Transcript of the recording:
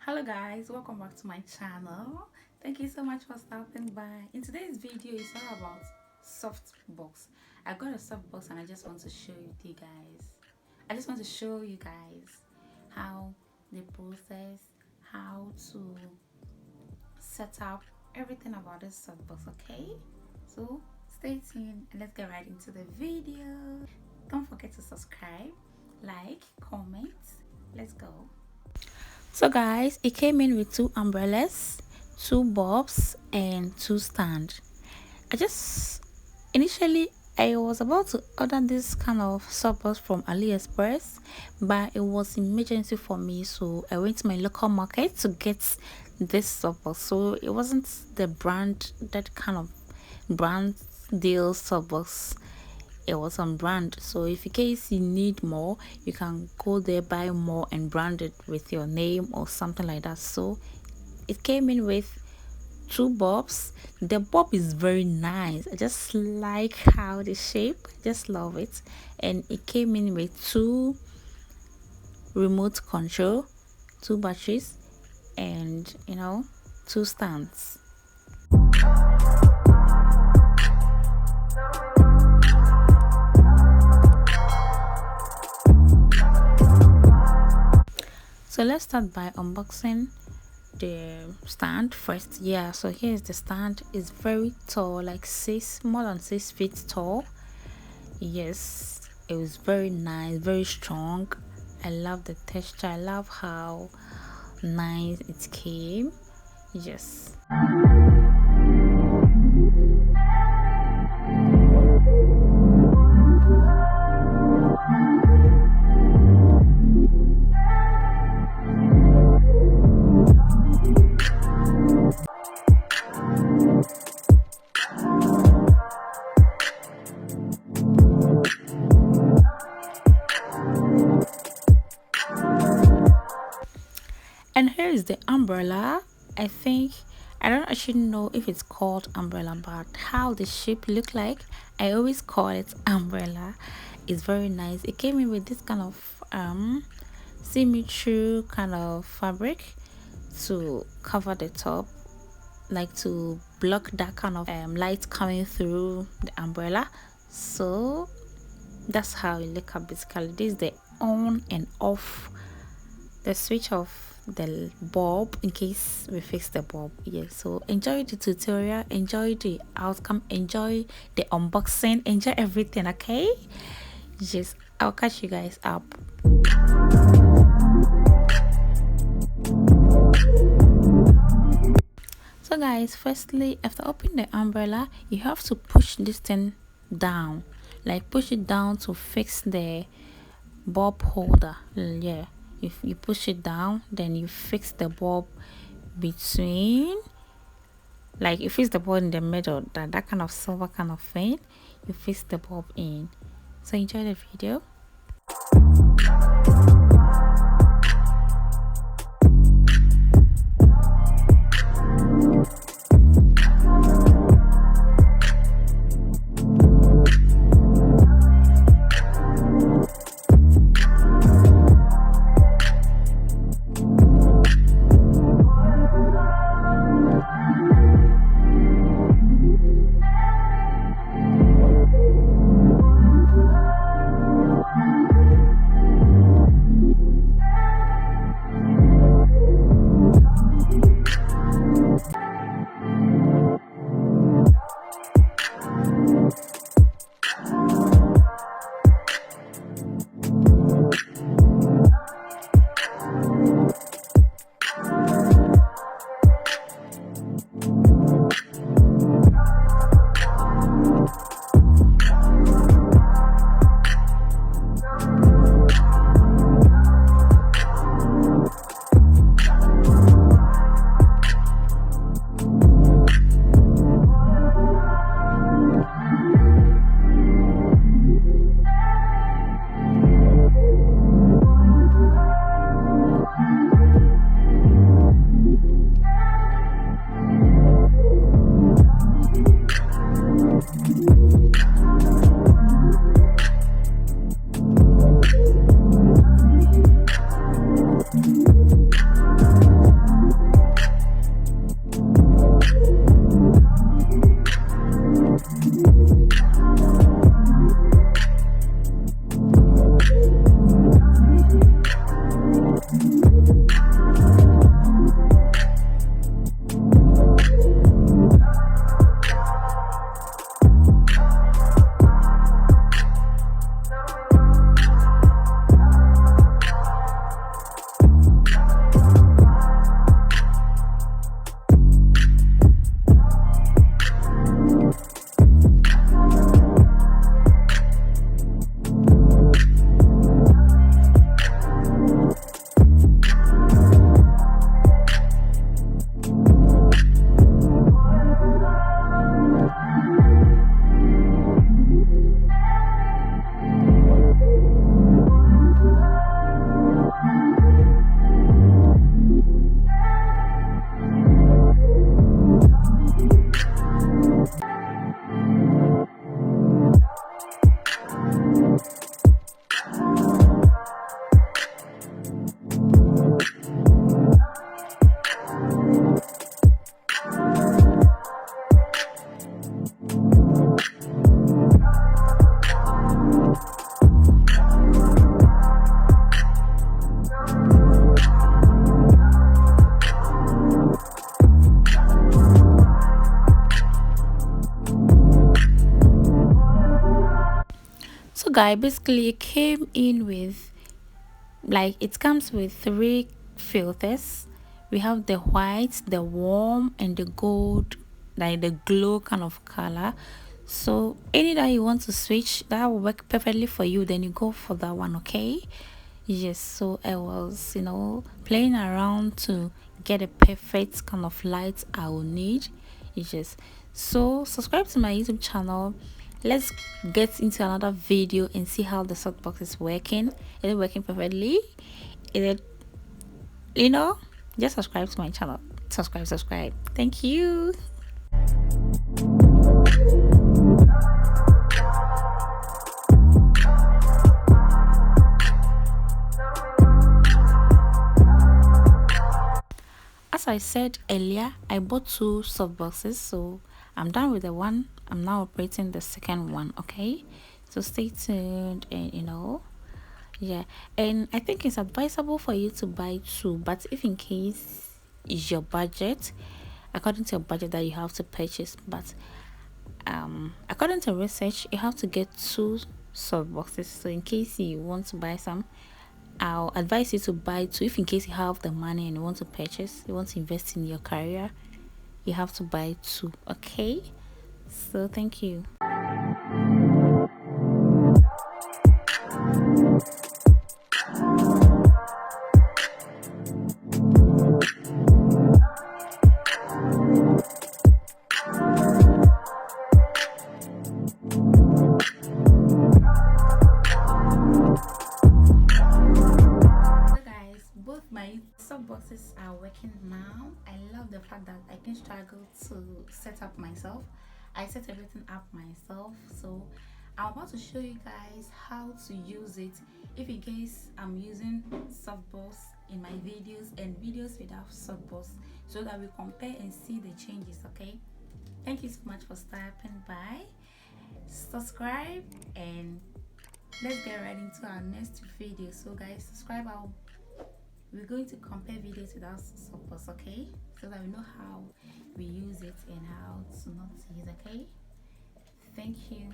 Hello guys, welcome back to my channel. Thank you so much for stopping by. In today's video is all about softbox. I got a softbox and I just want to show you guys. I just want to show you guys how the process, how to set up everything about this softbox, okay? So stay tuned and let's get right into the video. Don't forget to subscribe, like, comment. Let's go. So guys, it came in with two umbrellas, two bulbs and two stands. Initially I was about to order this kind of softbox from AliExpress, but it was emergency for me, so I went to my local market to get this softbox. So it wasn't the brand, that kind of brand deal softbox. It was on brand, so if in case you need more, you can go there, buy more and brand it with your name or something like that. So it came in with two bulbs. The bulb is very nice. I just like how the shape, I just love it. And it came in with two remote control, two batteries, and two stands. So let's start by unboxing the stand first. Yeah, so here's the stand. It's very tall, like more than 6 feet tall. Yes, it was very nice, very strong. I love the texture. I love how nice it came. Yes. And here is the umbrella. I don't actually know if it's called umbrella, but how the shape look like, I always call it umbrella. It's very nice. It came in with this kind of symmetry kind of fabric to cover the top, like to block that kind of light coming through the umbrella. So that's how it look up basically. This is the on and off, the switch of the bulb in case we fix the bulb. Yeah, so enjoy the tutorial, enjoy the outcome, enjoy the unboxing, enjoy everything. Okay, yes, I'll catch you guys up. So guys, firstly, after opening the umbrella, you have to push this thing down, like push it down to fix the bulb holder. Yeah, if you push it down, then you fix the bulb between, like you fix the bulb in the middle, that kind of silver kind of thing, you fix the bulb in. So enjoy the video. guy, basically it came in with, like, it comes with three filters. We have the white, the warm, and the gold, like the glow kind of color. So any that you want to switch, that will work perfectly for you, then you go for that one. Okay. Yes, so I was, playing around to get a perfect kind of light I will need. Yes, so subscribe to my YouTube channel. Let's get into another video and see how the softbox is working. Is it working perfectly? Is it, you know just subscribe to my channel. Subscribe. Thank you. As I said earlier, I bought two softboxes, so I'm done with the one. I'm now operating the second one. Okay, so stay tuned. And yeah, and I think it's advisable for you to buy two, but if in case is your budget, according to your budget, that you have to purchase. But according to research, you have to get two softboxes. So in case you want to buy some, I'll advise you to buy two. If in case you have the money and you want to purchase, you want to invest in your career, you have to buy two. Okay, so thank you. So guys, both my sub boxes are working now. I love the fact that I can struggle to set up myself. I set everything up myself. So I'm about to show you guys how to use it, if in case I'm using softbox in my videos and videos without softbox, so that we compare and see the changes. Okay, thank you so much for stopping by. Subscribe, and let's get right into our next video. So guys, subscribe. We're going to compare videos without softbox, okay, so that we know how we use it and how to not use. Okay, thank you.